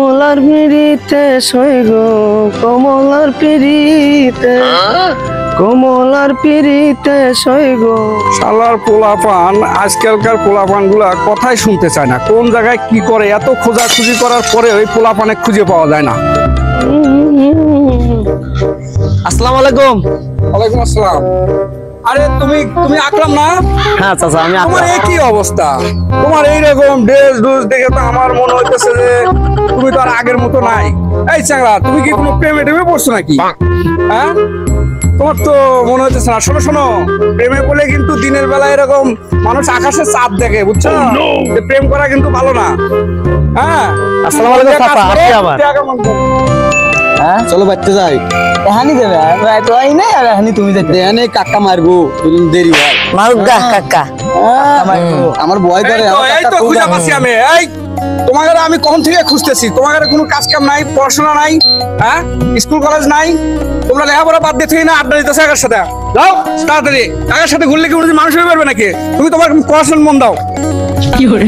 কমলার পিড়িতে সই গো কমলার পিড়িতে কমলার পিড়িতে সই গো। শালার পোলাপান আজকালকার পোলাপান গুলা কথাই শুনতে চায় না, কোন জায়গায় কি করে এত খোঁজাখুঁজি করার পরে ওই পোলাপানে খুঁজে পাওয়া যায় না। আসসালামু আলাইকুম। ওয়ালাইকুম আসসালাম। আরে তুমি তুমি আকরাম না? হ্যাঁ চাচা আমি তোমার এই কি অবস্থা? তোমার এইরকম ড্রেস ডুস দেখে তো আমার মনে হইতেছে যে তুমি তো আর আগের মতো নাই। এই চ্যাংড়া, তুমি কি কোনো প্রেমে টেমে পড়ছো নাকি? হ্যাঁ, তোমার তো মনে হইতেছে না। শোনো শোনো, প্রেমে পড়লে কিন্তু দিনের বেলা এরকম মানুষ আকাশে চাঁদ দেখে, বুঝছো? যে প্রেম করা কিন্তু ভালো না। হ্যাঁ, আসসালামু আলাইকুম চাচা। আপনি আবার হ্যাঁ চলো বাইতে যাই। এহানি দেবে তো আই নাই আর এহানি তুমি যেতে দেয়ানে কাকা মারবো, দেরি হয়। মারুগা কাকা আমার ভয় করে। এই তো খুঁজে পাচ্ছি আমি। এই তোমাদের আমি কখন থেকে খুঁজতেছি, তোমাদের কোনো কাজ কাম নাই, পড়াশোনা নাই, হ্যাঁ স্কুল কলেজ নাই, তোমরা লেখাপড়া বাদ দিয়ে থেকে না আড্ডা দিতেছো একার সাথে। যাও তাড়াতাড়ি, একার সাথে ঘুরলে কি মানুষ হয়ে পারবে নাকি? তুমি তোমার পড়াশোনার মন দাও। কি করে